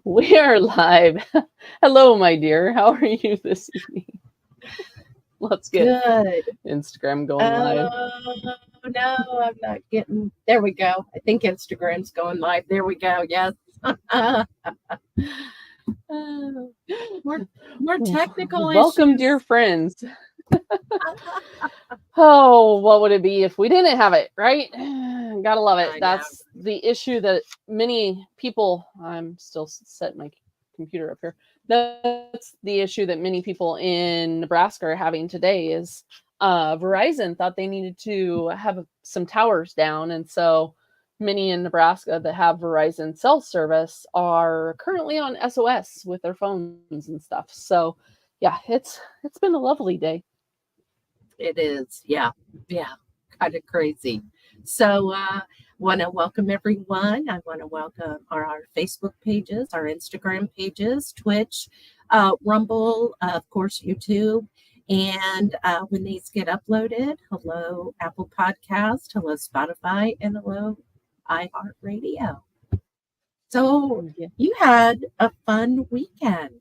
We are live. Hello, my dear. How are you this evening? Let's get Good. Instagram going live. No, I'm not getting. There we go. I think Instagram's going live. There we go. Yes. More technical Welcome, issues. dear friends. Oh, what would it be if we didn't have it, right? Gotta love it. That's the issue that many people, I'm still setting my computer up here. That's the issue that many people in Nebraska are having today is Verizon thought they needed to have some towers down. And so many in Nebraska that have Verizon cell service are currently on SOS with their phones and stuff. So yeah, it's been a lovely day. It is. Yeah. Kind of crazy. So want to welcome everyone. I want to welcome our Facebook pages, our Instagram pages, Twitch, Rumble, of course, YouTube. And when these get uploaded, hello, Apple Podcast, hello, Spotify, and hello, iHeartRadio. So you had a fun weekend.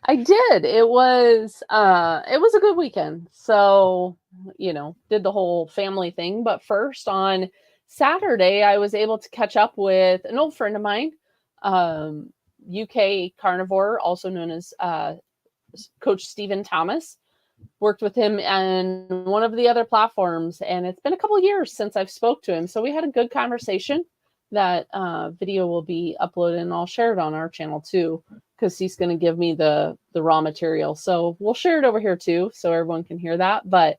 I did. It was a good weekend. So, did the whole family thing. But first on Saturday, I was able to catch up with an old friend of mine, UK carnivore, also known as Coach Stephen Thomas. Worked with him on one of the other platforms, and it's been a couple of years since I've spoke to him. So we had a good conversation. That video will be uploaded, and I'll share it on our channel too, because he's going to give me the raw material. So we'll share it over here too, so everyone can hear that. But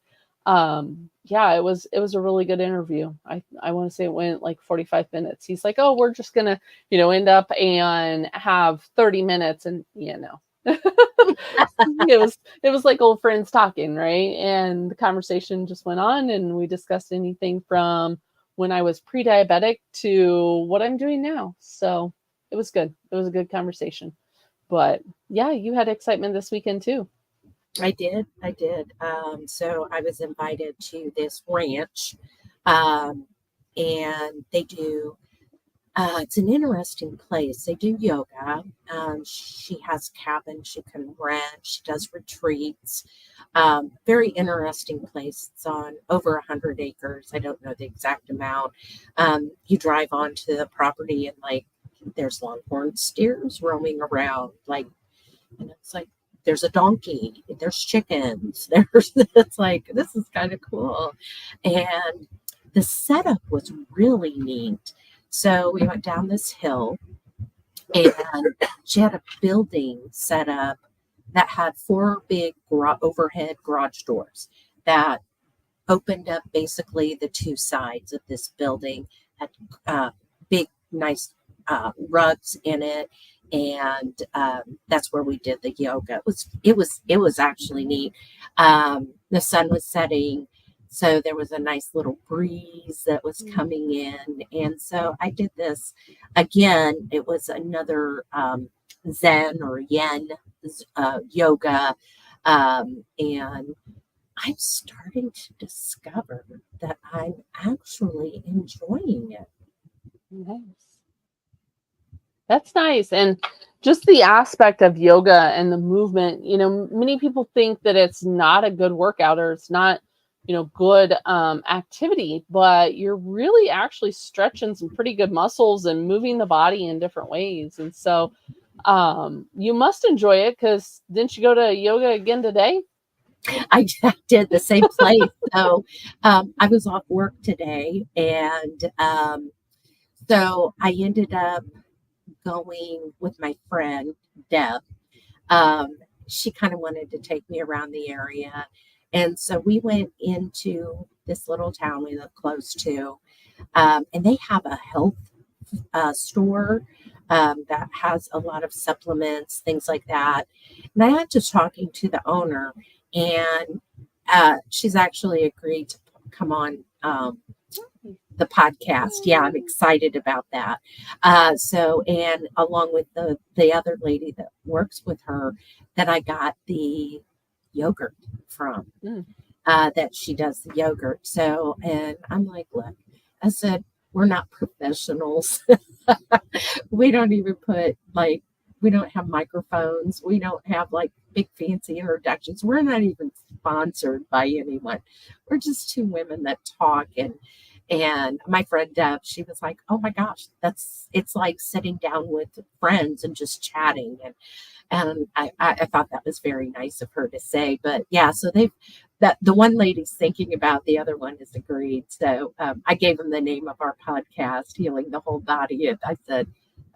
yeah, it was a really good interview. I want to say it went like 45 minutes. He's like, oh, we're just gonna end up and have 30 minutes, and it was like old friends talking, right? And the conversation just went on, and we discussed anything from when I was pre-diabetic to what I'm doing now. So it was good. It was a good conversation. But yeah, you had excitement this weekend too. I did. So I was invited to this ranch, and they do. It's an interesting place. They do yoga. She has cabins she can rent. She does retreats. Very interesting place. It's on over 100 acres. I don't know the exact amount. You drive onto the property and there's longhorn steers roaming around. It's like there's a donkey. There's chickens. It's like this is kind of cool, and the setup was really neat. So we went down this hill, and she had a building set up that had 4 big overhead garage doors that opened up basically the 2 sides of this building. Had big, nice rugs in it, and that's where we did the yoga. It was actually neat. The sun was setting. So there was a nice little breeze that was coming in. And so I did this again. It was another Zen or Yen yoga. And I'm starting to discover that I'm actually enjoying it. Nice. That's nice. And just the aspect of yoga and the movement, many people think that it's not a good workout or it's not good activity, but you're really actually stretching some pretty good muscles and moving the body in different ways. And so you must enjoy it, because didn't you go to yoga again today? I did, the same place. So I was off work today, and so I ended up going with my friend Deb. She kind of wanted to take me around the area. And so we went into this little town we live close to, and they have a health store that has a lot of supplements, things like that. And I had to talking to the owner, and she's actually agreed to come on the podcast. Yeah, I'm excited about that. So, and along with the other lady that works with her, that I got the yogurt from, that she does the yogurt. So, and I'm like, look, I said, we're not professionals. We don't even put like, we don't have microphones. We don't have like big fancy introductions. We're not even sponsored by anyone. We're just two women that talk. And my friend Deb, she was like, "Oh my gosh, it's like sitting down with friends and just chatting." And I thought that was very nice of her to say. But yeah, so the one lady's thinking about, the other one has agreed. So I gave them the name of our podcast, Healing the Whole Body. And I said,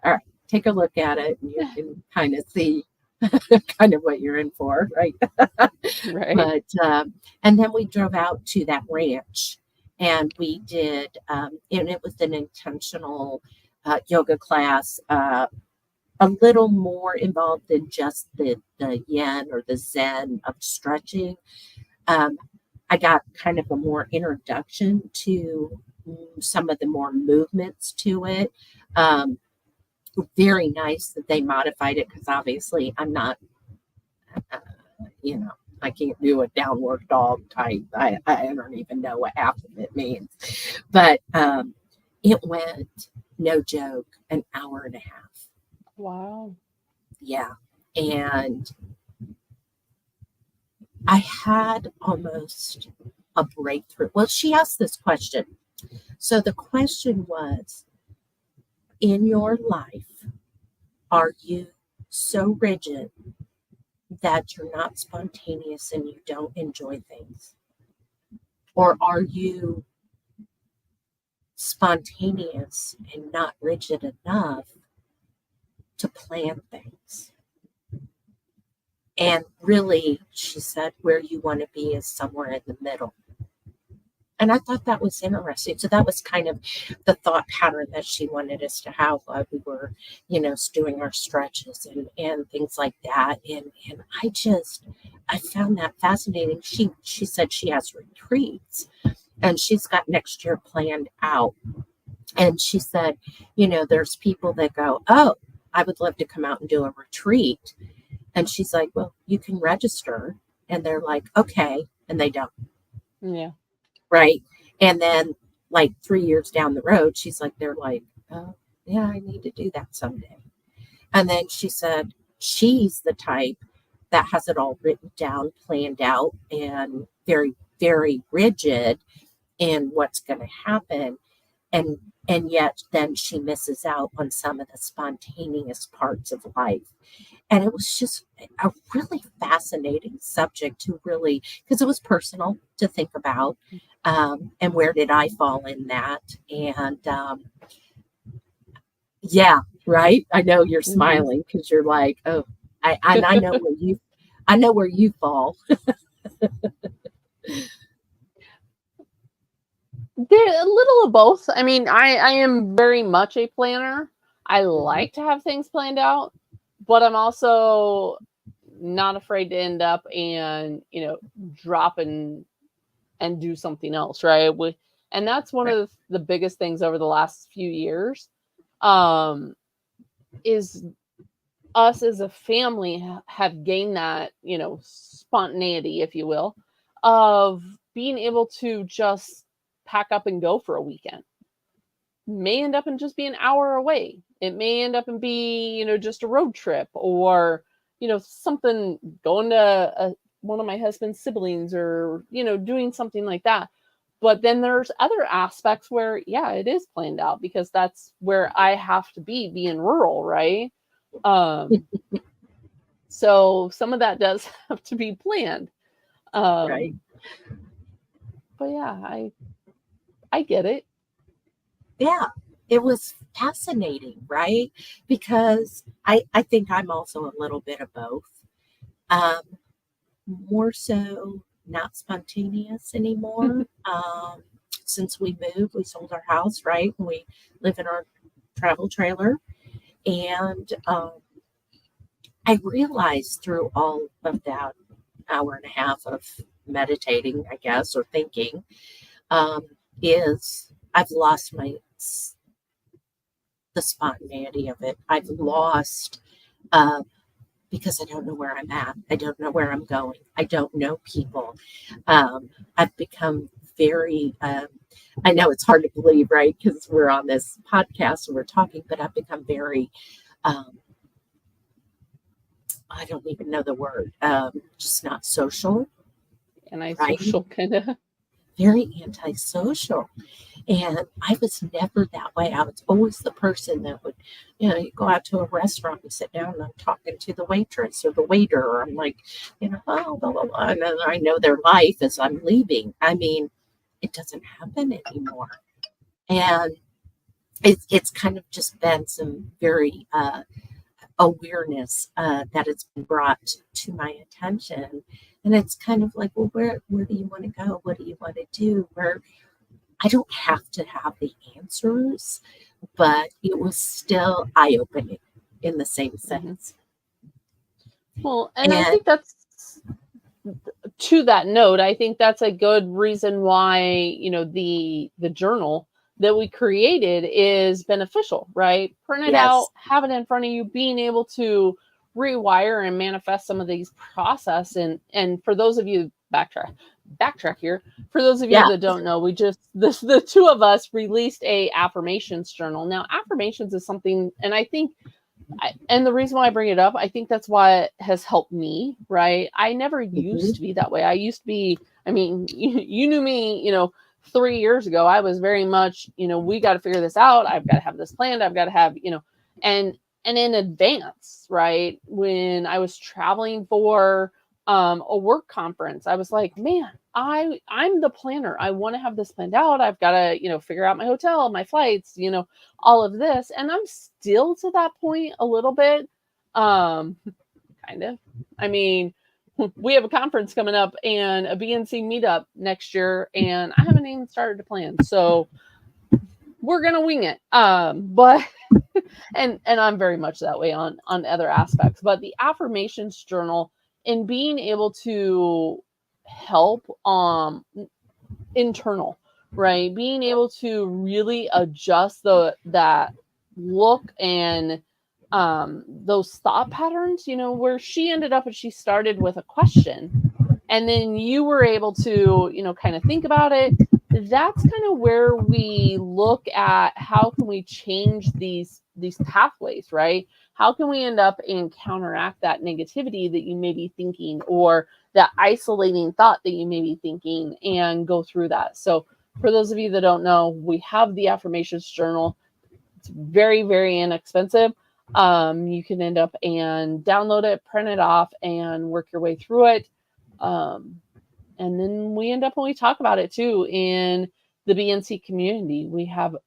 "All right, take a look at it and you can kind of see kind of what you're in for, right?" Right. But and then we drove out to that ranch, and we did, and it was an intentional yoga class, a little more involved than just the yin or the zen of stretching. I got kind of a more introduction to some of the more movements to it. Very nice that they modified it, because obviously I'm not, I can't do a downward dog type. I don't even know what half of it means. But it went, no joke, an hour and a half. Wow. Yeah. And I had almost a breakthrough. Well, she asked this question. So the question was, in your life, are you so rigid that you're not spontaneous and you don't enjoy things? Or are you spontaneous and not rigid enough to plan things? And really, she said, where you want to be is somewhere in the middle. And I thought that was interesting. So that was kind of the thought pattern that she wanted us to have while we were, doing our stretches and things like that. And I found that fascinating. She said she has retreats, and she's got next year planned out. And she said, there's people that go, "Oh, I would love to come out and do a retreat." And she's like, "Well, you can register." And they're like, "Okay." And they don't. Yeah. Right. And then like 3 years down the road, they're like, "Oh, yeah, I need to do that someday." And then she said she's the type that has it all written down, planned out, and very, very rigid in what's going to happen. And yet then she misses out on some of the spontaneous parts of life. And it was just a really fascinating subject to really, because it was personal to think about. And where did I fall in that? And yeah, right. I know you're smiling because you're like, "Oh, I know where you fall." They're a little of both. I mean, I am very much a planner. I like to have things planned out, but I'm also not afraid to end up and, drop and do something else, right? And that's one of the biggest things over the last few years, is us as a family have gained that, spontaneity, if you will, of being able to just pack up and go for a weekend. May end up in just be an hour away. It may end up and be, just a road trip, or, something, going to one of my husband's siblings, or, doing something like that. But then there's other aspects where, yeah, it is planned out, because that's where I have to being rural, right? So some of that does have to be planned. Right. But yeah, I get it. Yeah, it was fascinating, right? Because I think I'm also a little bit of both. More so not spontaneous anymore. Since we moved, we sold our house, right? And we live in our travel trailer. And I realized through all of that hour and a half of meditating, I guess, or thinking, is I've lost the spontaneity of it. I've lost, because I don't know where I'm at. I don't know where I'm going. I don't know people. I've become very, I know it's hard to believe, right? Because we're on this podcast and we're talking, but I've become very, I don't even know the word, just not social. Antisocial, kind of. Very antisocial. And I was never that way. I was always the person that would, you go out to a restaurant and sit down and I'm talking to the waitress or the waiter, or I'm like, oh, blah, blah, blah. And then I know their life as I'm leaving. I mean, it doesn't happen anymore. And it's kind of just been some very awareness that it's been brought to my attention. And it's kind of like, well, where do you want to go? What do you want to do? Where I don't have to have the answers, but it was still eye-opening in the same sense. Well, and I think that's, to that note, I think that's a good reason why, the journal that we created is beneficial, right? Print it out, have it in front of you, being able to rewire and manifest some of these process. And for those of you, backtrack here, for those of you that don't know, the two of us released a affirmations journal. Now, affirmations is something, and I think, and the reason why I bring it up, I think that's why it has helped me, right? I never used to be that way. I used to be, I mean, you knew me, 3 years ago. I was very much, we got to figure this out. I've got to have this planned. I've got to have, and in advance, right? When I was traveling for a work conference, I was like, man, I'm the planner. I want to have this planned out. I've got to, figure out my hotel, my flights, all of this. And I'm still to that point a little bit, kind of. I mean, we have a conference coming up and a BNC meetup next year, and I haven't even started to plan. So we're going to wing it. But, and I'm very much that way on other aspects, but the affirmations journal and being able to help, internal, right? Being able to really adjust that look and, those thought patterns, where she ended up and she started with a question and then you were able to, kind of think about it. That's kind of where we look at how can we change these pathways, right? How can we end up and counteract that negativity that you may be thinking, or that isolating thought that you may be thinking, and go through that. So for those of you that don't know, we have the affirmations journal. It's very, very inexpensive. You can end up and download it, print it off, and work your way through it. And then we end up, when we talk about it too, in the BNC community,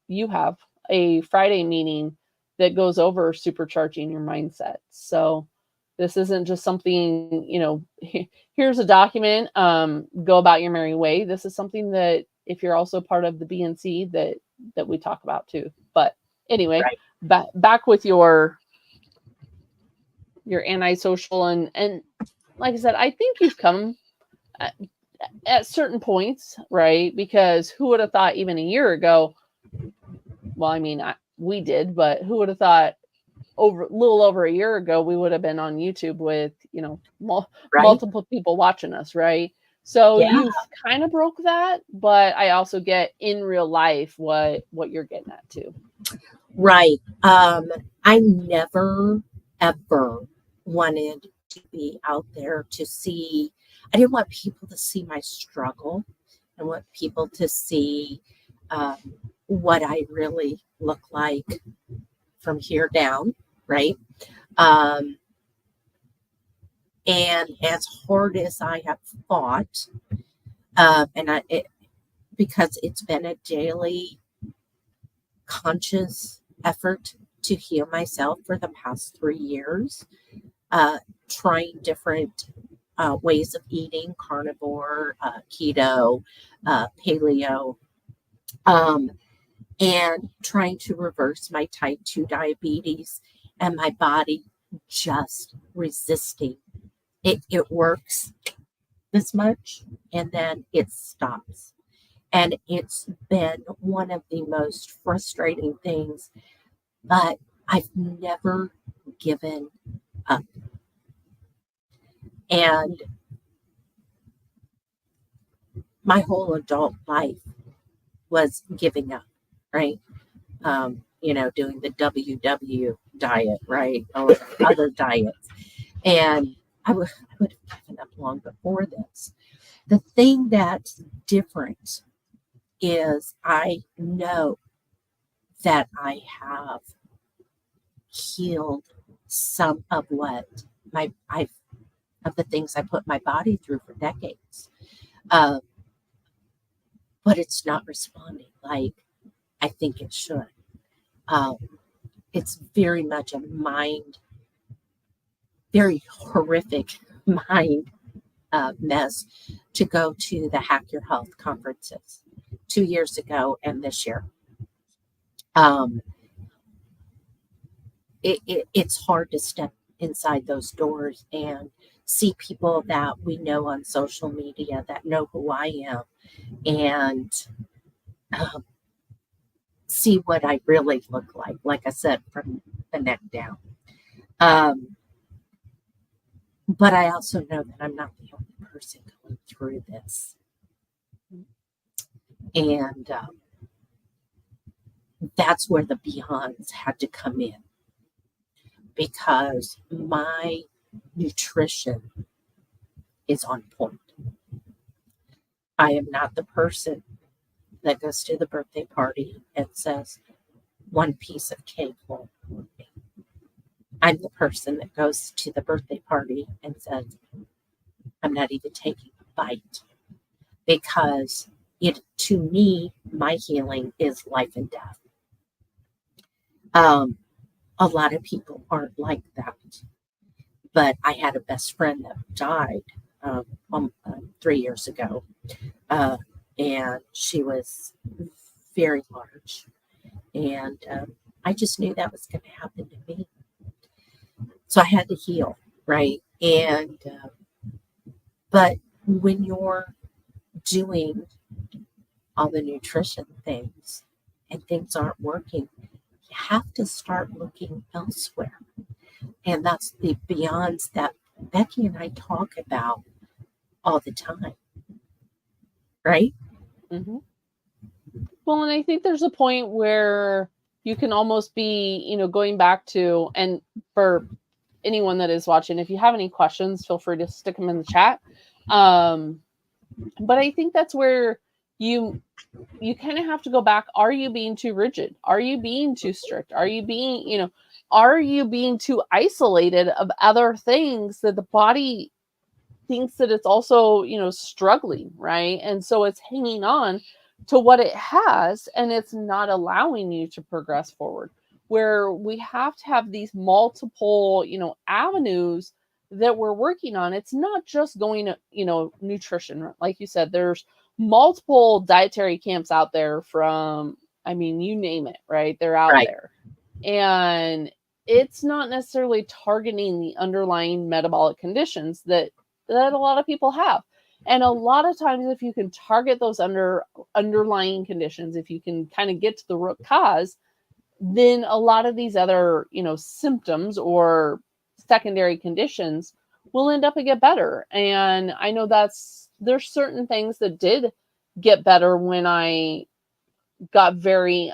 you have a Friday meeting that goes over supercharging your mindset. So this isn't just something, here's a document, go about your merry way. This is something that, if you're also part of the BNC, that we talk about too. But anyway, back with your antisocial and like I said, I think you've come at certain points, right? Because who would have thought even a year ago? Well, I mean, we did, but who would have thought a little over a year ago we would have been on YouTube with multiple people watching us, right? So you've kind of broke that, but I also get in real life what you're getting at too. Right. I never ever wanted to be out there to see. I didn't want people to see my struggle. I want people to see what I really look like from here down, right? And as hard as I have fought, because it's been a daily conscious effort to heal myself for the past 3 years, trying different ways of eating, carnivore, keto, paleo, and trying to reverse my type 2 diabetes, and my body just resisting. It works this much and then it stops. And it's been one of the most frustrating things, but I've never given up. And my whole adult life was giving up, right? Doing the WW diet, right? Or other diets. And I would have given up long before this. The thing that's different is I know that I have healed some of of the things I put my body through for decades. But it's not responding like I think it should. It's very much a very horrific mind mess to go to the Hack Your Health conferences 2 years ago and this year. It's hard to step inside those doors and see people that we know on social media that know who I am and see what I really look like I said, from the neck down. But I also know that I'm not the only person going through this. And that's where the Beyonds had to come in, because my nutrition is on point. I am not the person that goes to the birthday party and says, one piece of cake won't work me. I'm the person that goes to the birthday party and says, I'm not even taking a bite, because to me, my healing is life and death. A lot of people aren't like that, but I had a best friend that died 3 years ago, and she was very large, and I just knew that was going to happen to me. So I had to heal, right? And but when you're doing all the nutrition things and things aren't working, you have to start looking elsewhere. And that's the beyonds that Becky and I talk about all the time, right? Mm-hmm. Well, and I think there's a point where you can almost be, going back to, and for anyone that is watching, if you have any questions, feel free to stick them in the chat. But I think that's where you kind of have to go back. Are you being too rigid? Are you being too strict? Are you being, are you being too isolated of other things that the body thinks that it's also, struggling, right? And so it's hanging on to what it has, and it's not allowing you to progress forward, where we have to have these multiple, avenues that we're working on. It's not just going to, nutrition. Like you said, there's multiple dietary camps out there from, you name it, right? They're out there. And it's not necessarily targeting the underlying metabolic conditions that a lot of people have. And a lot of times, if you can target those underlying conditions, if you can kind of get to the root cause, then a lot of these other, symptoms or secondary conditions will end up and get better. And I know there's certain things that did get better when I got very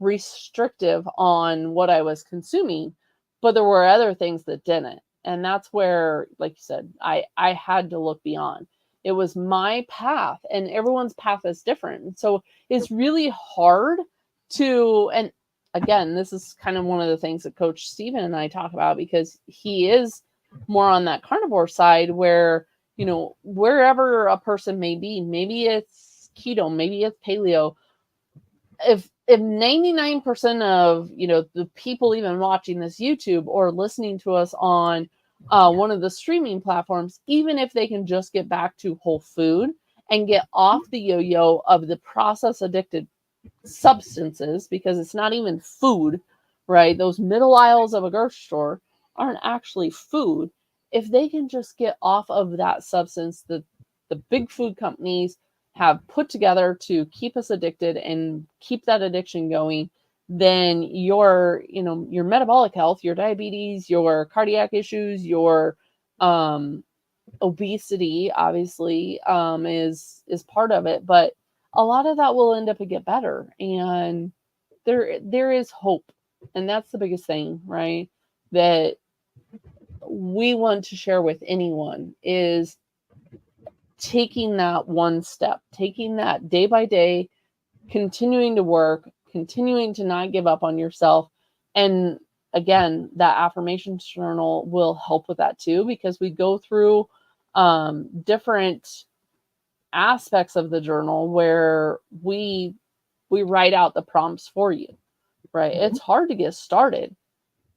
restrictive on what I was consuming, but there were other things that didn't. And that's where, like you said, I had to look beyond. It was my path, and everyone's path is different. So it's really hard to, and again, this is kind of one of the things that Coach Steven and I talk about, because he is more on that carnivore side where, wherever a person may be, maybe it's keto, maybe it's paleo. If 99% of, the people even watching this YouTube or listening to us on one of the streaming platforms, even if they can just get back to whole food and get off the yo-yo of the process addicted substances, because it's not even food, right? Those middle aisles of a grocery store aren't actually food. If they can just get off of that substance that the big food companies have put together to keep us addicted and keep that addiction going, then your metabolic health, your diabetes, your cardiac issues, your obesity obviously is part of it, but a lot of that will end up and get better. And there is hope. And that's the biggest thing, right? That we want to share with anyone is taking that one step, taking that day by day, continuing to work, continuing to not give up on yourself. And again, that affirmations journal will help with that too, because we go through different aspects of the journal where we write out the prompts for you, right? Mhm. It's hard to get started,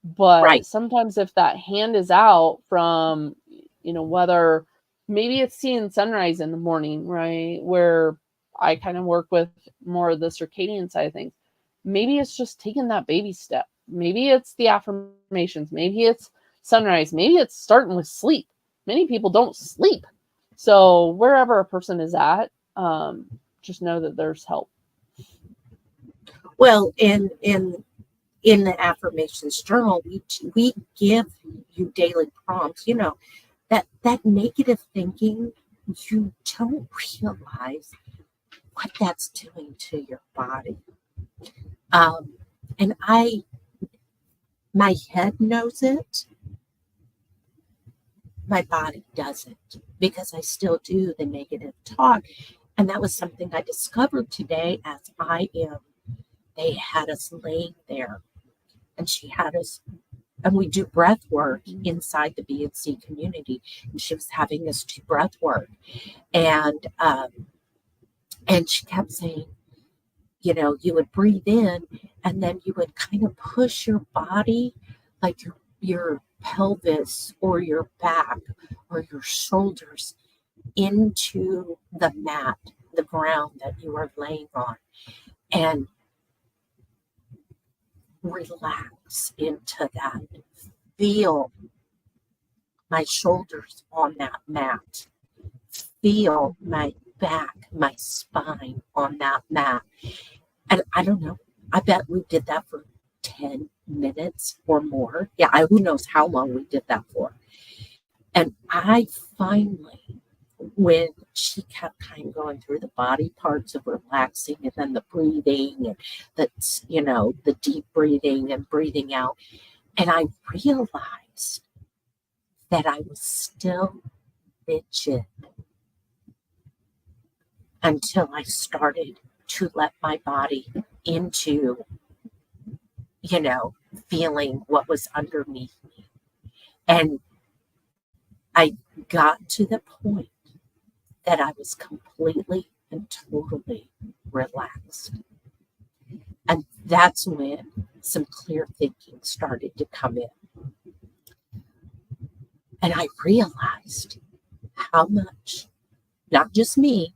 but Right. sometimes if that hand is out from, whether maybe it's seeing sunrise in the morning, right? Where I kind of work with more of the circadian side of things. Maybe it's just taking that baby step. Maybe it's the affirmations. Maybe it's sunrise. Maybe it's starting with sleep. Many people don't sleep. So wherever a person is at, just know that there's help. Well, in the affirmations journal, we give you daily prompts. That negative thinking, you don't realize what that's doing to your body. And my head knows it. My body doesn't, because I still do the negative talk. And that was something I discovered today as they had us laying there, and she had us, and we do breath work inside the BNC community. And she was having us do breath work. And she kept saying, you would breathe in, and then you would kind of push your body, like your pelvis or your back or your shoulders into the mat, the ground that you are laying on, and relax into that. Feel my shoulders on that mat. Feel my back, my spine on that mat. And I don't know, I bet we did that for 10 minutes or more. Yeah, who knows how long we did that for. And I finally, when she kept kind of going through the body parts of relaxing, and then the breathing, and the deep breathing and breathing out, and I realized that I was still rigid until I started to let my body into, feeling what was underneath me. And I got to the point that I was completely and totally relaxed. And that's when some clear thinking started to come in. And I realized how much, not just me,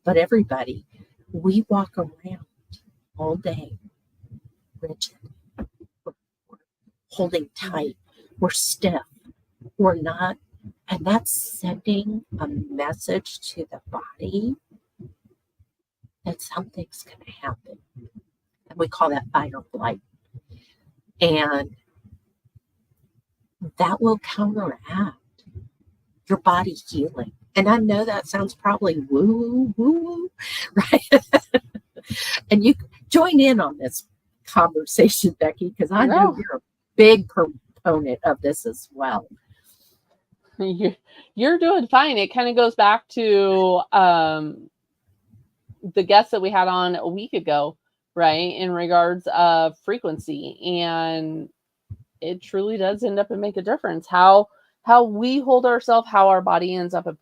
but everybody, we walk around all day rigid. We're holding tight. We're stiff. We're not. And that's sending a message to the body that something's going to happen. And we call that fight or flight. And that will counteract your body healing. And I know that sounds probably woo, right? And you join in on this conversation, Becky, because I know you're a big proponent of this as well. You're doing fine. It kind of goes back to the guest that we had on a week ago, right? In regards of frequency. And it truly does end up and make a difference. How we hold ourselves, how our body ends up and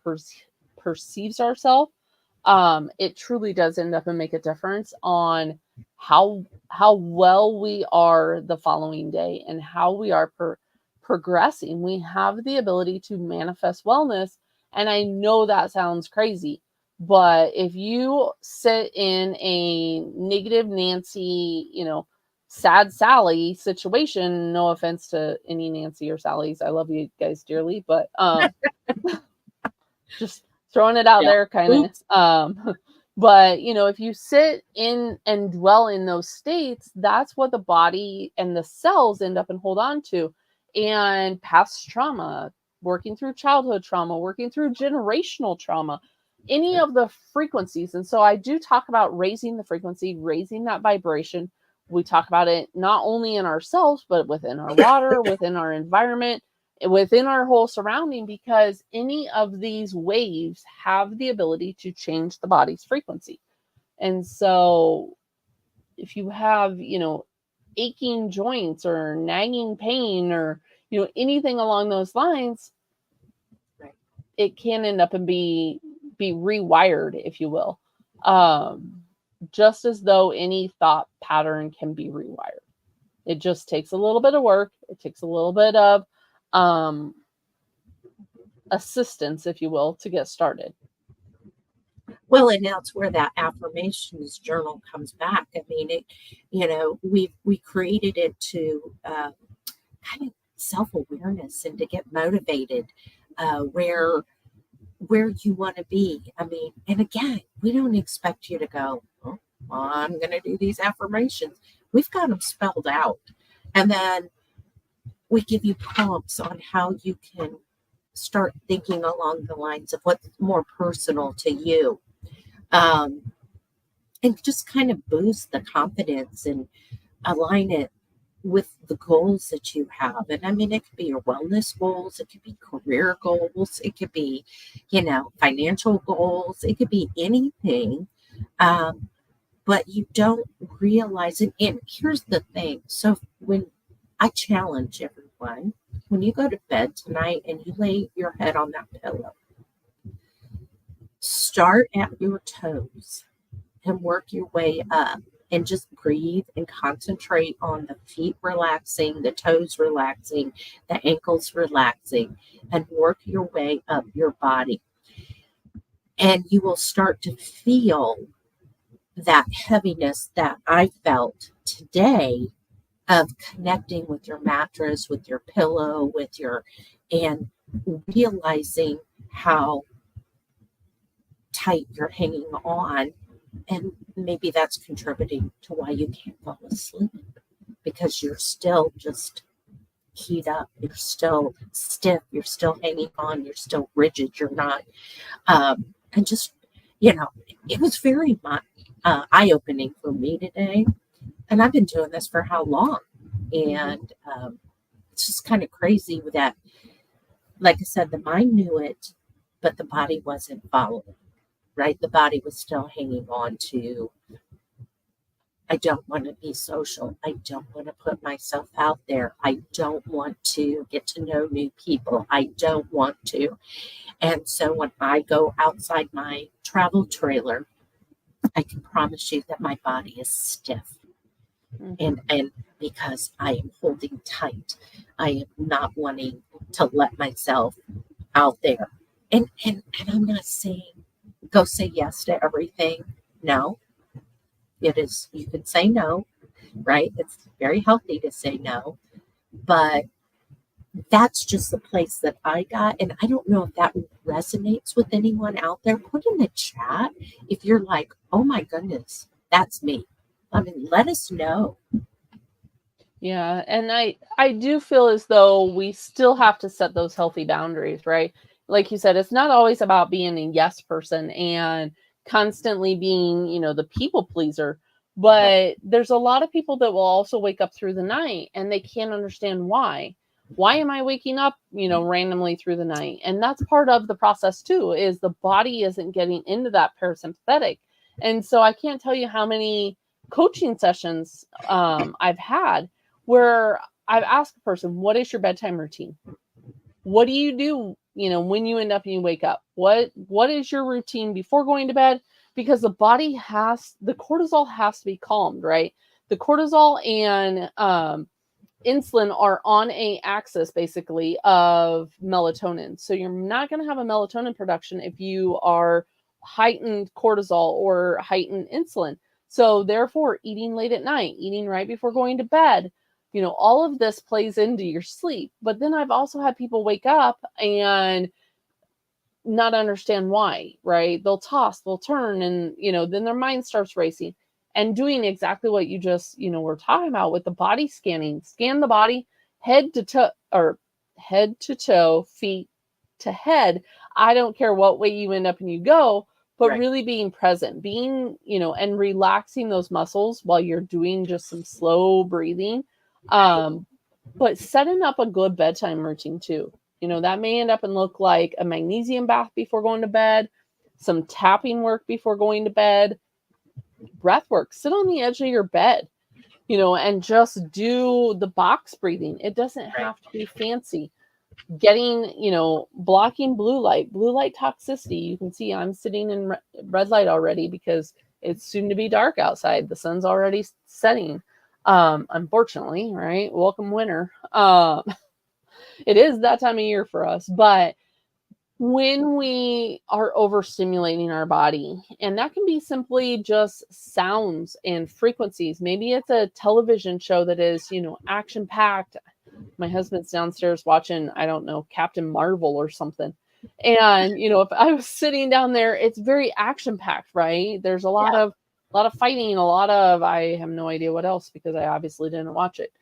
perceives ourselves. It truly does end up and make a difference on how well we are the following day and how we are progressing. We have the ability to manifest wellness. And I know that sounds crazy, but if you sit in a negative Nancy, sad Sally situation, no offense to any Nancy or Sallys, I love you guys dearly, but just throwing it out there kind of. But, if you sit in and dwell in those states, that's what the body and the cells end up and hold on to. And past trauma, working through childhood trauma, working through generational trauma, any of the frequencies. And so I do talk about raising the frequency, raising that vibration. We talk about it not only in ourselves, but within our water, within our environment, within our whole surrounding, because any of these waves have the ability to change the body's frequency. And so if you have, aching joints or nagging pain or, anything along those lines, Right. it can end up and be rewired, if you will. Just as though any thought pattern can be rewired. It just takes a little bit of work. It takes a little bit of assistance, if you will, to get started. Well, and that's where that affirmations journal comes back. I mean, we created it to kind of self-awareness and to get motivated where you want to be. I mean, and again, we don't expect you to go, oh, well, I'm going to do these affirmations. We've got them spelled out. And then we give you prompts on how you can start thinking along the lines of what's more personal to you. And just kind of boost the confidence and align it with the goals that you have. And I mean, it could be your wellness goals, it could be career goals, it could be, financial goals, it could be anything. But you don't realize it. And here's the thing. So when I challenge everyone, when you go to bed tonight and you lay your head on that pillow, start at your toes and work your way up and just breathe and concentrate on the feet relaxing, the toes relaxing, the ankles relaxing, and work your way up your body. And you will start to feel that heaviness that I felt today of connecting with your mattress, with your pillow, and realizing how tight you're hanging on. And maybe that's contributing to why you can't fall asleep, because you're still just keyed up. You're still stiff. You're still hanging on. You're still rigid. You're not. And just, it was very eye-opening for me today. And I've been doing this for how long? And it's just kind of crazy with that. Like I said, the mind knew it, but the body wasn't following. Right? The body was still hanging on to, I don't want to be social. I don't want to put myself out there. I don't want to get to know new people. I don't want to. And so when I go outside my travel trailer, I can promise you that my body is stiff. And because I am holding tight, I am not wanting to let myself out there. And I'm not saying go say yes to everything. No, it is, you can say no, right? It's very healthy to say no, but that's just the place that I got. And I don't know if that resonates with anyone out there. Put in the chat if you're like, oh my goodness, that's me. I mean, let us know. Yeah. And I do feel as though we still have to set those healthy boundaries, right? Like you said, it's not always about being a yes person and constantly being, the people pleaser, but there's a lot of people that will also wake up through the night and they can't understand why. Why am I waking up, randomly through the night? And that's part of the process too, is the body isn't getting into that parasympathetic. And so I can't tell you how many coaching sessions I've had where I've asked a person, what is your bedtime routine? What do you do, when you end up and you wake up? What is your routine before going to bed? Because the body the cortisol has to be calmed, right? The cortisol and insulin are on a axis basically of melatonin. So you're not going to have a melatonin production if you are heightened cortisol or heightened insulin. So therefore, eating late at night, eating right before going to bed, all of this plays into your sleep. But then I've also had people wake up and not understand why, right? They'll toss, they'll turn, and, then their mind starts racing and doing exactly what you just, were talking about with the body scanning. Scan the body, head to toe, feet, to head. I don't care what way you end up and you go, but Right. really being present, being, and relaxing those muscles while you're doing just some slow breathing. But setting up a good bedtime routine too. That may end up and look like a magnesium bath before going to bed, some tapping work before going to bed, breath work. Sit on the edge of your bed, and just do the box breathing. It doesn't have to be fancy. Getting, blocking blue light toxicity. You can see I'm sitting in red light already because it's soon to be dark outside. The sun's already setting. Unfortunately, right? Welcome winter. It is that time of year for us, but when we are overstimulating our body, and that can be simply just sounds and frequencies. Maybe it's a television show that is, action packed. My husband's downstairs watching, I don't know, Captain Marvel or something. And, if I was sitting down there, it's very action packed, right? There's a lot of fighting, a lot of, I have no idea what else because I obviously didn't watch it.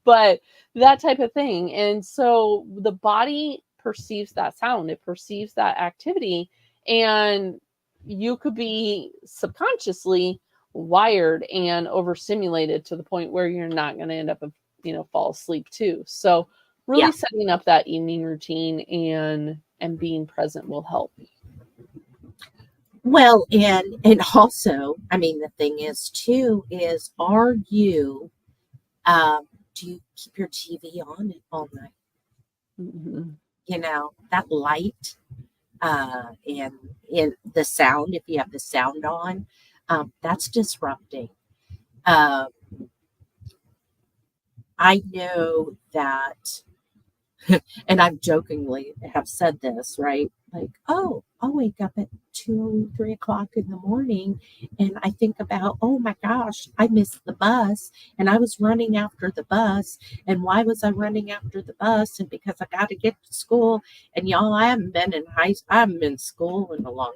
But that type of thing. And so the body perceives that sound, it perceives that activity, and you could be subconsciously wired and overstimulated to the point where you're not going to end up, fall asleep too. So really setting up that evening routine and being present will help. Well, and also, I mean, the thing is too, is are you, do you keep your TV on all night? Mm-hmm. That light, and the sound, if you have the sound on, that's disrupting. I know that, and I've jokingly have said this, right? Like, oh, I'll wake up at 2, 3 o'clock in the morning and I think about, oh my gosh, I missed the bus and I was running after the bus. And why was I running after the bus? And because I got to get to school. And y'all, I haven't been in school in a long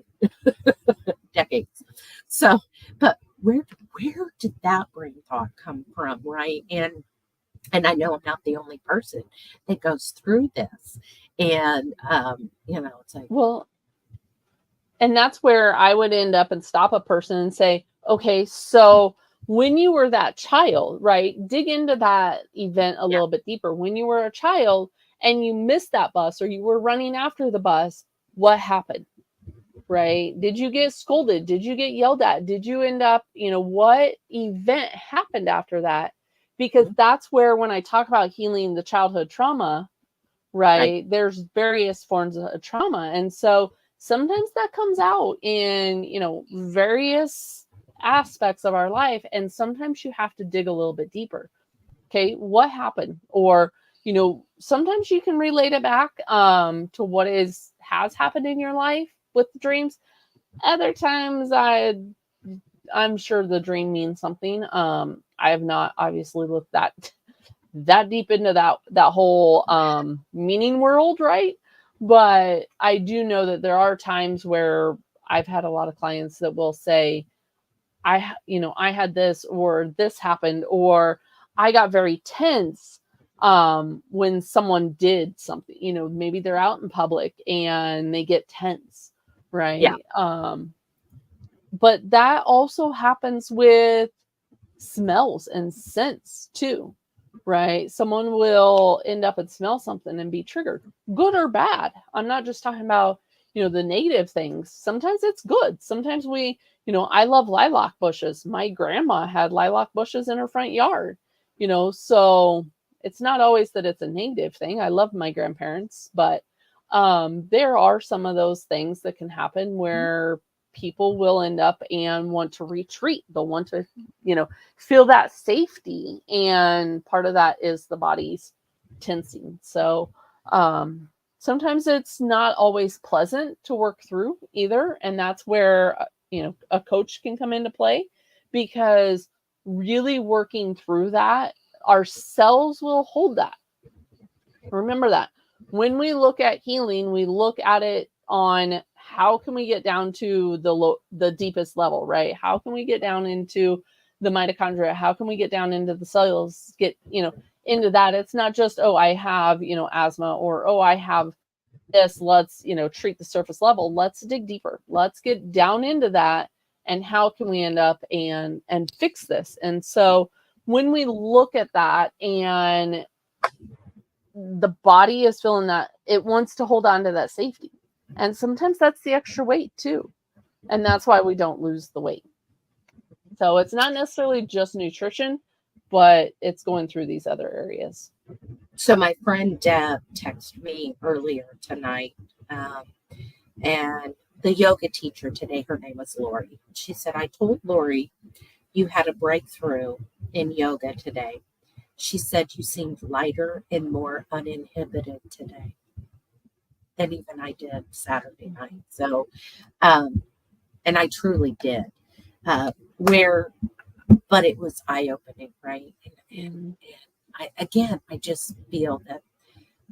decades. So, but where did that brain thought come from, right? And I know I'm not the only person that goes through this. And, it's like, well, and that's where I would end up and stop a person and say, okay, so when you were that child, right, dig into that event a little bit deeper. When you were a child and you missed that bus or you were running after the bus, what happened? Right? Did you get scolded? Did you get yelled at? Did you end up, what event happened after that? Because that's where, when I talk about healing the childhood trauma, right, there's various forms of trauma. And so sometimes that comes out in, various aspects of our life. And sometimes you have to dig a little bit deeper. Okay, what happened? Or, sometimes you can relate it back to what has happened in your life with the dreams. Other times I'm sure the dream means something. I have not obviously looked that deep into that whole meaning world, right? But I do know that there are times where I've had a lot of clients that will say, I had this, or this happened, or I got very tense when someone did something. Maybe they're out in public and they get tense, right? But that also happens with smells and scents too, right? Someone will end up and smell something and be triggered, good or bad. I'm not just talking about, the negative things. Sometimes it's good. Sometimes I love lilac bushes. My grandma had lilac bushes in her front yard, so it's not always that it's a negative thing. I love my grandparents, but there are some of those things that can happen where people will end up and want to retreat. They'll want to, feel that safety. And part of that is the body's tensing. So sometimes it's not always pleasant to work through either. And that's where, a coach can come into play, because really working through that, our cells will hold that. Remember that. When we look at healing, we look at it on how can we get down to the deepest level, right? How can we get down into the mitochondria? How can we get down into the cells, get, into that? It's not just, oh, I have, asthma, or, oh, I have, this, let's, treat the surface level. Let's dig deeper. Let's get down into that. And how can we end up and fix this? And so when we look at that and the body is feeling that, it wants to hold on to that safety. And sometimes that's the extra weight too. And that's why we don't lose the weight. So it's not necessarily just nutrition, but it's going through these other areas. So my friend Deb texted me earlier tonight, and the yoga teacher today, her name was Lori. She said, I told Lori you had a breakthrough in yoga today. She said you seemed lighter and more uninhibited today than even I did Saturday night. So, and I truly did. But it was eye-opening, right? And I just feel that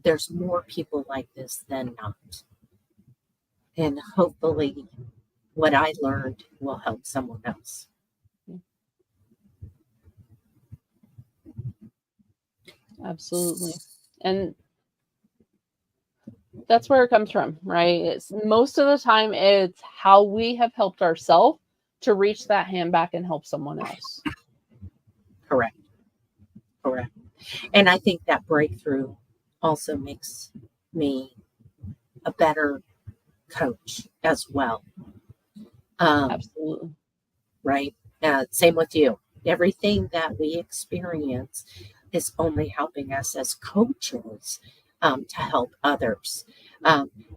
there's more people like this than not. And hopefully what I learned will help someone else. Absolutely. And that's where it comes from, right? It's most of the time it's how we have helped ourselves to reach that hand back and help someone else. Correct. And I think that breakthrough also makes me a better coach as well. Absolutely. Right. Same with you. Everything that we experience is only helping us as coaches to help others.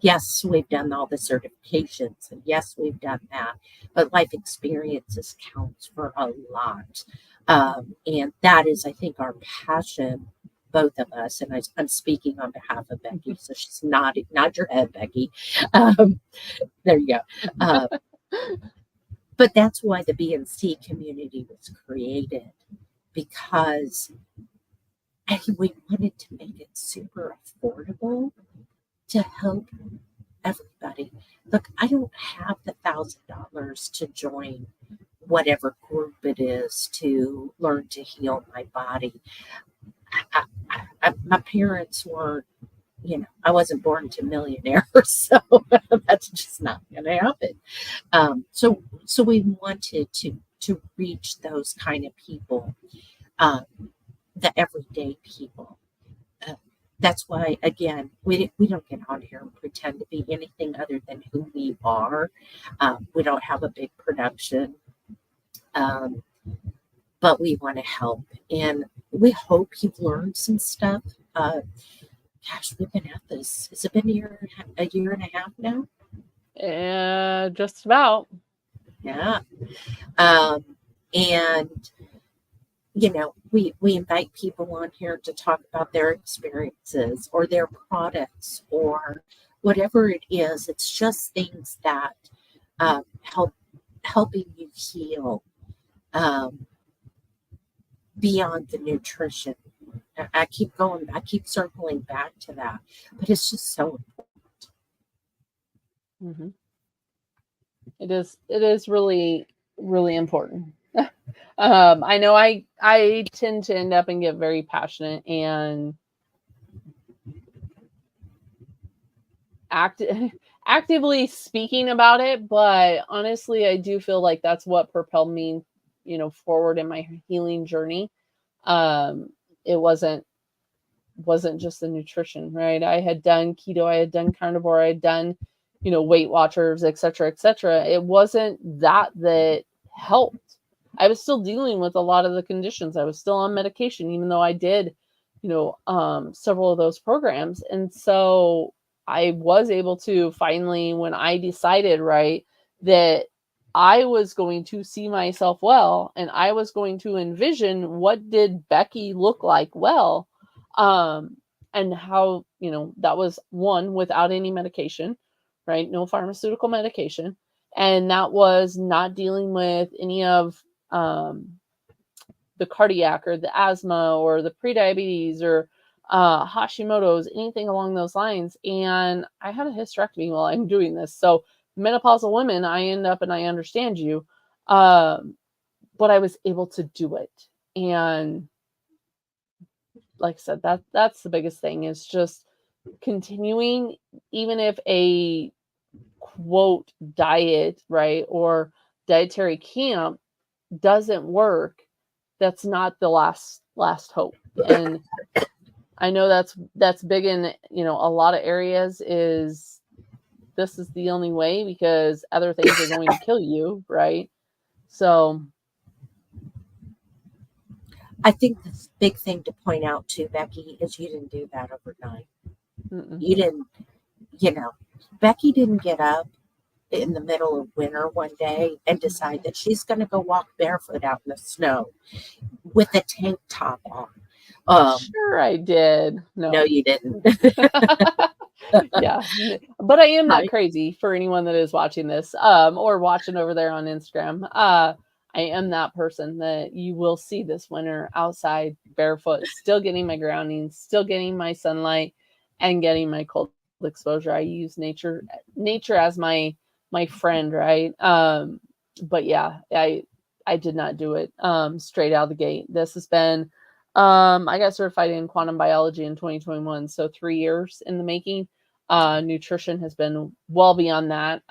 Yes, we've done all the certifications, and yes, we've done that, but life experiences counts for a lot. And that is, I think, our passion, both of us. And I'm speaking on behalf of Becky, so she's nodding, nod your head, Becky. There you go. But that's why the BNC community was created, because we wanted to make it super affordable to help everybody. Look, I don't have the $1,000 to join whatever group it is to learn to heal my body. My parents weren't, I wasn't born to millionaires, so that's just not going to happen. So we wanted to reach those kind of people, the everyday people. That's why, again, we don't get on here and pretend to be anything other than who we are. We don't have a big production, but we want to help. And we hope you've learned some stuff. Gosh, we've been at this. Has it been a year and a half now? Just about. Yeah. And we invite people on here to talk about their experiences or their products or whatever it is. It's just things that helping you heal beyond the nutrition. I keep circling back to that, but it's just so important. Mm-hmm. It is really, really important. I know I tend to end up and get very passionate and actively speaking about it, but honestly, I do feel like that's what propelled me, forward in my healing journey. It wasn't just the nutrition, right? I had done keto, I had done carnivore, I had done, Weight Watchers, et cetera, et cetera. It wasn't that helped. I was still dealing with a lot of the conditions. I was still on medication, even though I did, several of those programs. And so I was able to finally, when I decided, right, that I was going to see myself well, and I was going to envision what did Becky look like well, and how, that was one, without any medication, right? No pharmaceutical medication. And that was not dealing with any of the cardiac or the asthma or the prediabetes or Hashimoto's, anything along those lines. And I had a hysterectomy while I'm doing this. So menopausal women, I end up, and I understand you, but I was able to do it. And like I said, that's the biggest thing, is just continuing, even if a quote diet, right, or dietary camp doesn't work, that's not the last hope. And I know that's big in, you know, a lot of areas, is this is the only way because other things are going to kill you, right? So I think the big thing to point out too, Becky, is you didn't do that overnight. You didn't, you know, Becky didn't get up in the middle of winter one day and decide that she's going to go walk barefoot out in the snow with a tank top on. Sure, I did. No, you didn't. Yeah, but I am not Right. crazy, for anyone that is watching this, or watching over there on Instagram. I am that person that you will see this winter outside barefoot, still getting my grounding, still getting my sunlight, and getting my cold exposure. I use nature as my friend, right? But yeah, I did not do it straight out of the gate. This has been I got certified in quantum biology in 2021, so 3 years in the making. Nutrition has been well beyond that.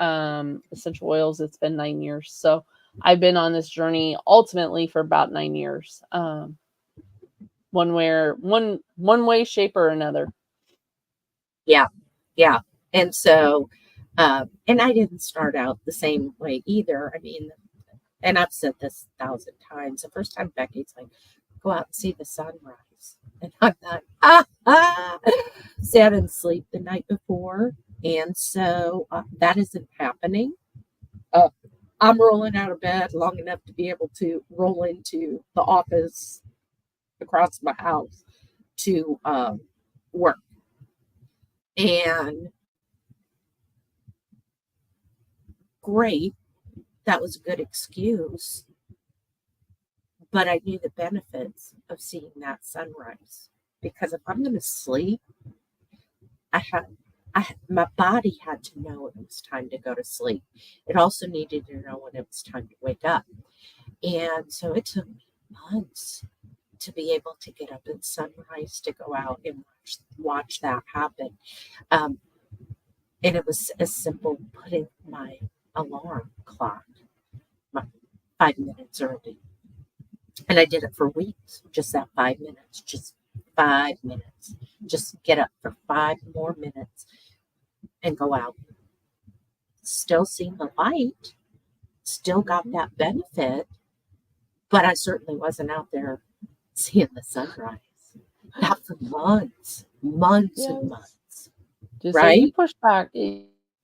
Essential oils, it's been 9 years. So I've been on this journey ultimately for about 9 years. One way, shape, or another. Yeah. Yeah. And so, and I didn't start out the same way either. I mean, and I've said this 1,000 times. The first time Becky's like, go out and see the sunrise. And I'm like, so I didn't sleep the night before. And so that isn't happening. I'm rolling out of bed long enough to be able to roll into the office across my house to work. And great, that was a good excuse. But I knew the benefits of seeing that sunrise, because if I'm going to sleep, my body had to know it was time to go to sleep. It also needed to know when it was time to wake up. And so it took me months to be able to get up at sunrise to go out and watch that happen. And it was as simple putting my alarm clock 5 minutes early. And I did it for weeks, just that 5 minutes, just 5 minutes. Just get up for 5 more minutes and go out. Still seeing the light, still got that benefit, but I certainly wasn't out there seeing the sunrise. Not for months, months and months. Just right? So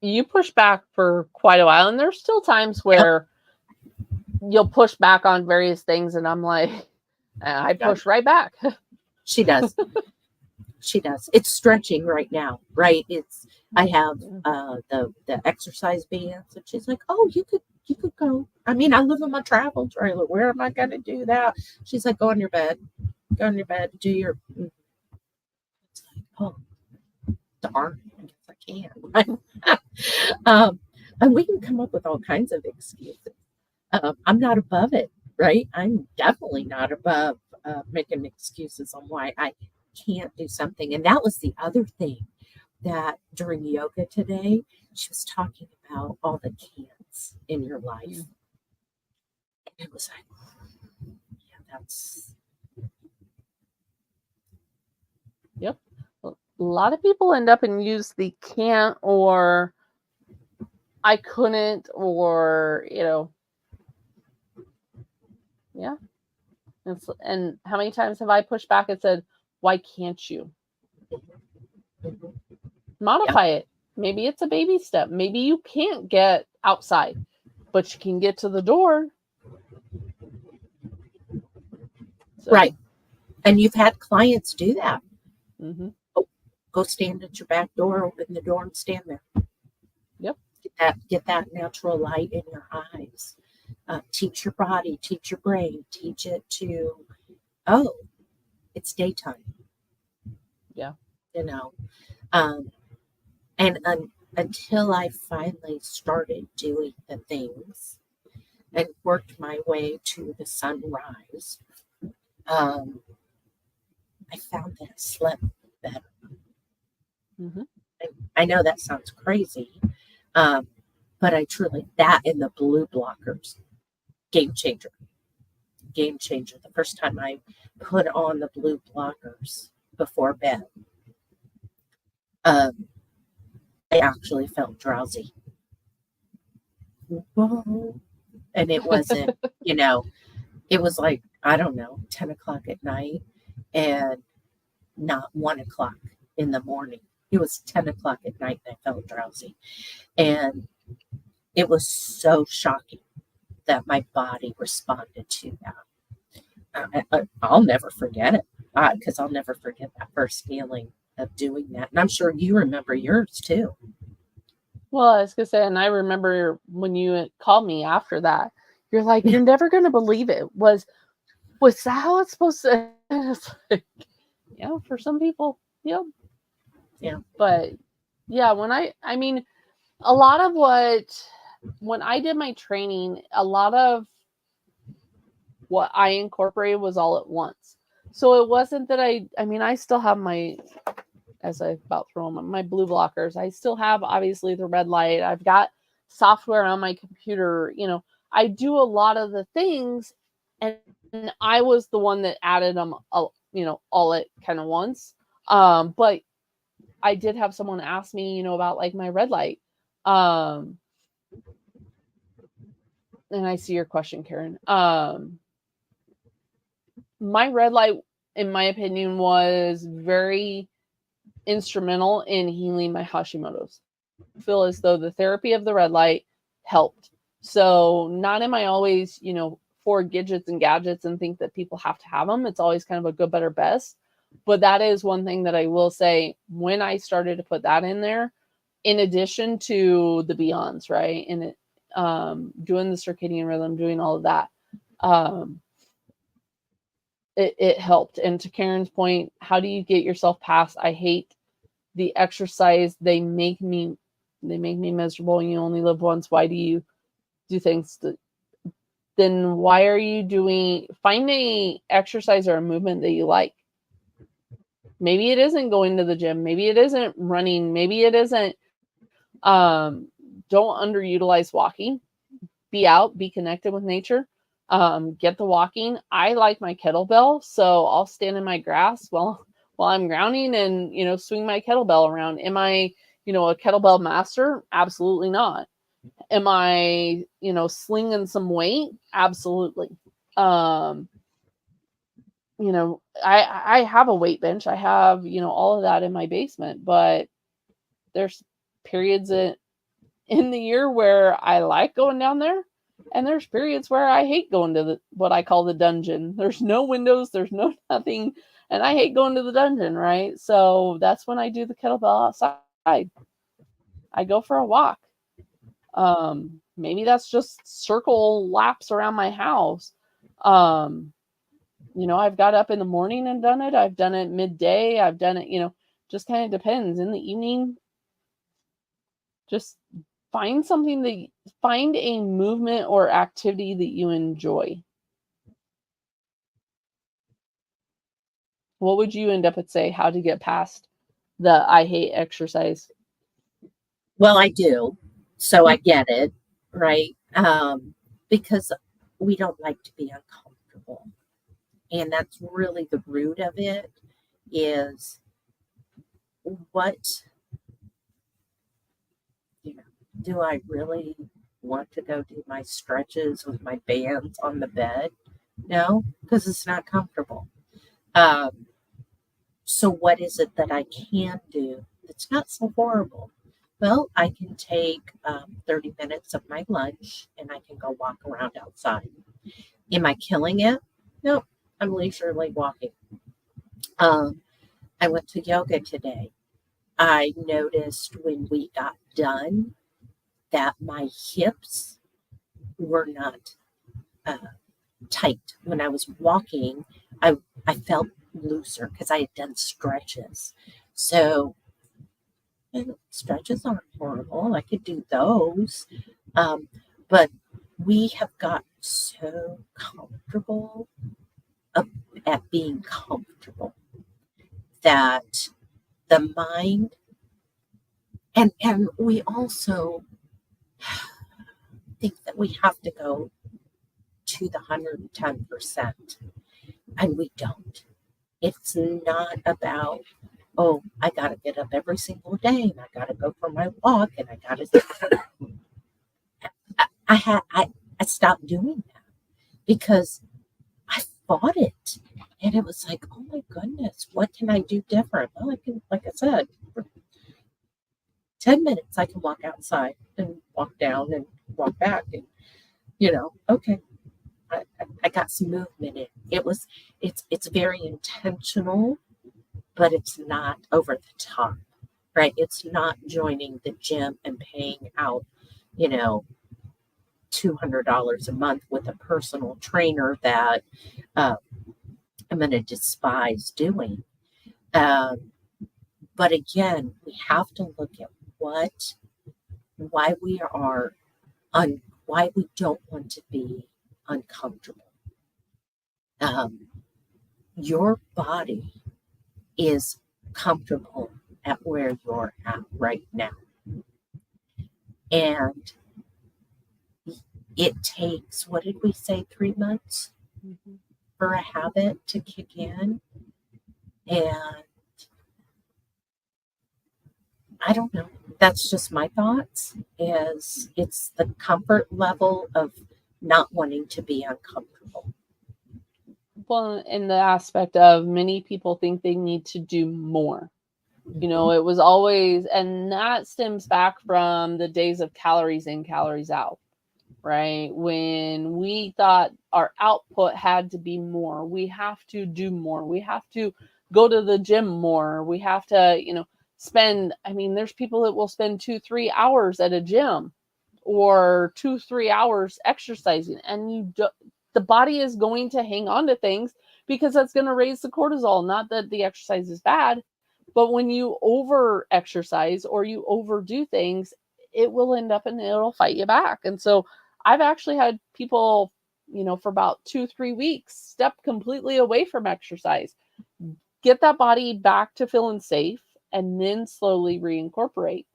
you push back for quite a while, and there's still times where you'll push back on various things, and I'm like, I push right back. She does. She does. It's stretching right now, right? I have the exercise bands, and she's like, oh, you could go. I mean, I live in my travel trailer. Where am I going to do that? She's like, go on your bed, do your. It's like, oh, darn, I guess I can. And we can come up with all kinds of excuses. I'm not above it, right? I'm definitely not above making excuses on why I can't do something. And that was the other thing that during yoga today, she was talking about all the can'ts in your life. And it was like, yeah, that's. Yep. A lot of people end up and use the can't, or I couldn't, or, yeah. And how many times have I pushed back and said, why can't you? Modify it. Maybe it's a baby step. Maybe you can't get outside, but you can get to the door. So. Right. And you've had clients do that. Mm-hmm. Oh, go stand at your back door, open the door, and stand there. Yep. Get that natural light in your eyes. Teach your body, teach your brain, teach it to, oh, it's daytime. Yeah. And until I finally started doing the things and worked my way to the sunrise, I found that I slept better. Mm-hmm. I know that sounds crazy, but I truly, that and the blue blockers, game changer. Game changer. The first time I put on the blue blockers before bed, I actually felt drowsy. Whoa. And it wasn't, it was like, I don't know, 10 o'clock at night and not 1 o'clock in the morning. It was 10 o'clock at night and I felt drowsy. And it was so shocking that my body responded to that. I'll never forget it because I'll never forget that first feeling of doing that. And I'm sure you remember yours too. Well, I was going to say, and I remember when you called me after that, you're like, you're never going to believe it. Was that how it's supposed to? It's like, for some people, yeah. But yeah, when a lot of when I did my training, a lot of what I incorporated was all at once. So it wasn't that I still have as I about throw them, my blue blockers. I still have obviously the red light. I've got software on my computer. I do a lot of the things, and I was the one that added them, all at kind of once. But I did have someone ask me, about like my red light. And I see your question, Karen. My red light, in my opinion, was very instrumental in healing my Hashimoto's. I feel as though the therapy of the red light helped. So not am I always, for gadgets and gadgets and think that people have to have them. It's always kind of a good, better, best. But that is one thing that I will say, when I started to put that in there, in addition to the Beyonds, right? And it, doing the circadian rhythm, doing all of that, it helped. And to Karen's point, how do you get yourself past, I hate the exercise, they make me miserable, and you only live once. Why do you do things then why are you find a exercise or a movement that you like? Maybe it isn't going to the gym, maybe it isn't running, maybe it isn't don't underutilize walking. Be out, be connected with nature. Get the walking. I like my kettlebell, so I'll stand in my grass while I'm grounding and, swing my kettlebell around. Am I, a kettlebell master? Absolutely not. Am I, slinging some weight? Absolutely. I have a weight bench. I have, all of that in my basement, but there's periods in the year where I like going down there. And there's periods where I hate going to what I call the dungeon. There's no windows, there's no nothing. And I hate going to the dungeon, right? So that's when I do the kettlebell outside. I go for a walk. Maybe that's just circle laps around my house. I've got up in the morning and done it. I've done it midday. I've done it, just kind of depends. In the evening, just find a movement or activity that you enjoy. What would you end up at say how to get past the I hate exercise? Well, I do. So I get it, right? Because we don't like to be uncomfortable. And that's really the root of it, is what, do I really want to go do my stretches with my bands on the bed? No, because it's not comfortable. So what is it that I can do that's not so horrible? Well, I can take 30 minutes of my lunch and I can go walk around outside. Am I killing it? No, I'm leisurely walking. I went to yoga today. I noticed when we got done that my hips were not tight. When I was walking, I felt looser because I had done stretches. So stretches aren't horrible. I could do those. But we have got so comfortable at being comfortable that the mind And we also think that we have to go to the 110%, and we don't. It's not about, oh, I got to get up every single day, and I got to go for my walk, and I got to. I stopped doing that because I fought it, and it was like, oh my goodness, what can I do different? Well, I can, like I said, for 10 minutes, I can walk outside and walk down and walk back, and okay. I got some movement in. It's very intentional, but it's not over the top, right? It's not joining the gym and paying out, $200 a month with a personal trainer that I'm going to despise doing. But again, we have to look at why we don't want to be uncomfortable. Your body is comfortable at where you're at right now. And it takes, what did we say, 3 months for a habit to kick in? And I don't know. That's just my thoughts. It's the comfort level of not wanting to be uncomfortable. Well, in the aspect of many people think they need to do more. It was always, and that stems back from the days of calories in, calories out, right? When we thought our output had to be more, we have to do more. We have to go to the gym more. We have to, spend, there's people that will spend 2-3 hours at a gym or 2-3 hours exercising, and the body is going to hang on to things because that's going to raise the cortisol. Not that the exercise is bad, but when you over exercise or you overdo things, it will end up and it'll fight you back. And so I've actually had people, for about 2-3 weeks step completely away from exercise, get that body back to feeling safe, and then slowly reincorporate.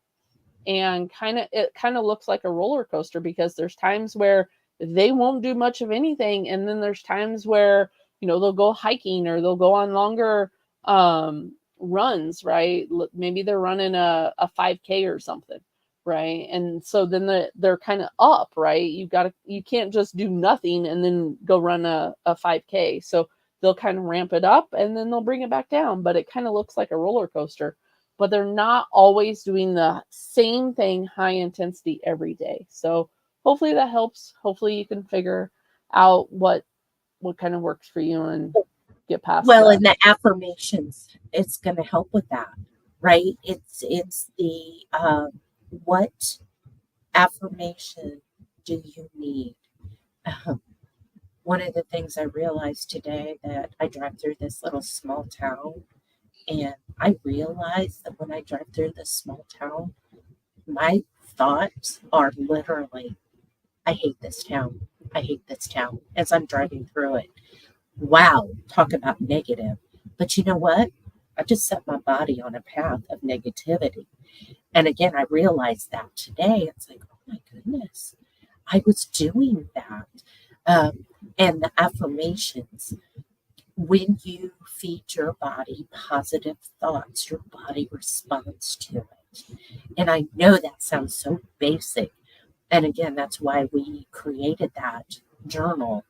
And it kind of looks like a roller coaster, because there's times where they won't do much of anything. And then there's times where, they'll go hiking or they'll go on longer runs, right? Maybe they're running a 5K or something, right? And so then they're kind of up, right? You can't just do nothing and then go run a 5K. So they'll kind of ramp it up and then they'll bring it back down. But it kind of looks like a roller coaster. But they're not always doing the same thing, high intensity every day. So hopefully that helps. Hopefully you can figure out what kind of works for you and get past that. And the affirmations, it's going to help with that, right? It's the what affirmation do you need? One of the things I realized today, that I drive through this little small town, and I realized that when I drive through this small town, my thoughts are literally, I hate this town. I hate this town, as I'm driving through it. Wow, talk about negative. But you know what? I just set my body on a path of negativity. And again, I realized that today. It's like, oh my goodness, I was doing that. And the affirmations, when you feed your body positive thoughts, your body responds to it. And I know that sounds so basic. And again, that's why we created that journal,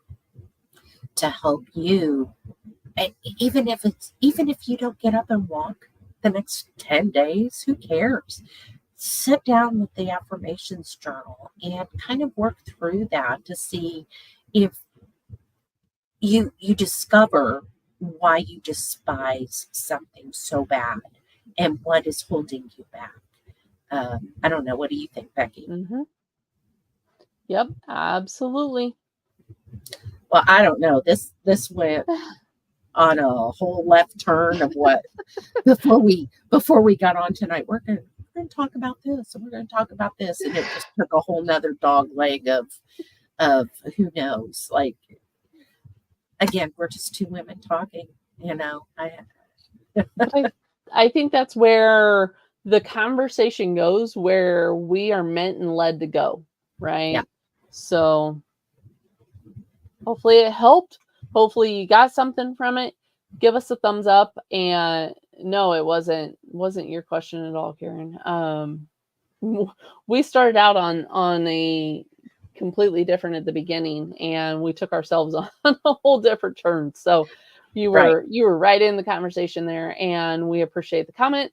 to help you. And even if you don't get up and walk the next 10 days, who cares? Sit down with the affirmations journal and kind of work through that to see if you discover why you despise something so bad and what is holding you back. I don't know. What do you think, Becky? Mm-hmm. Yep, absolutely. Well, I don't know. This went on a whole left turn of what before we got on tonight. We're going to talk about this, and we're going to talk about this, and it just took a whole nother dog leg of who knows. Like, again, we're just two women talking. I think that's where the conversation goes where we are meant and led to go, right? Yeah. So hopefully it helped. Hopefully you got something from it. Give us a thumbs up. And no, it wasn't your question at all, Karen. We started out on a completely different at the beginning, and we took ourselves on a whole different turn. So you were right in the conversation there, and we appreciate the comment.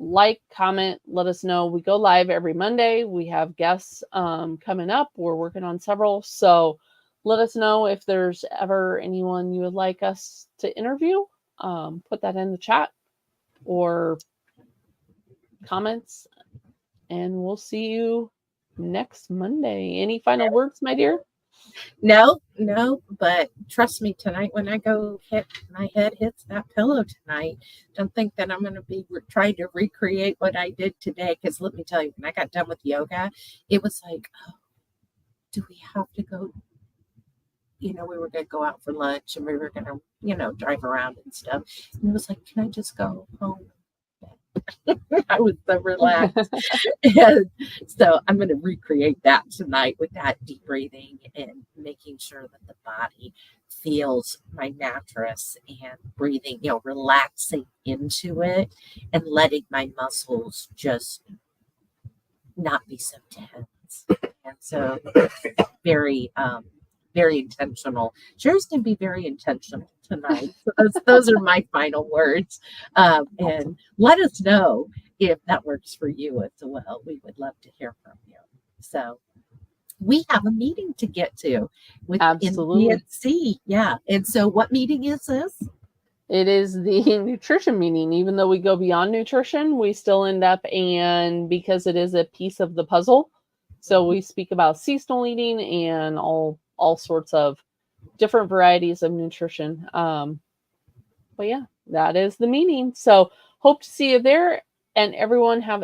Like, comment, let us know. We go live every Monday. We have guests coming up. We're working on several. So let us know if there's ever anyone you would like us to interview. Put that in the chat or comments, and we'll see you next Monday. Any final words, my dear? No, but trust me, tonight when I go my head hits that pillow tonight, don't think that I'm going to be trying to recreate what I did today. Because let me tell you, when I got done with yoga, it was like, oh, do we have to go? We were going to go out for lunch and we were going to, drive around and stuff. And it was like, can I just go home? I was so relaxed. And so I'm going to recreate that tonight with that deep breathing and making sure that the body feels my mattress and breathing, relaxing into it and letting my muscles just not be so tense. And so very, very intentional. Sherri's going to be very intentional tonight. So those are my final words. And let us know if that works for you as well. We would love to hear from you. So we have a meeting to get to with BNC. Yeah. And so what meeting is this? It is the nutrition meeting. Even though we go beyond nutrition, we still end up, and because it is a piece of the puzzle, so we speak about seasonal eating and all sorts of different varieties of nutrition. But yeah, that is the meeting. So hope to see you there, and everyone have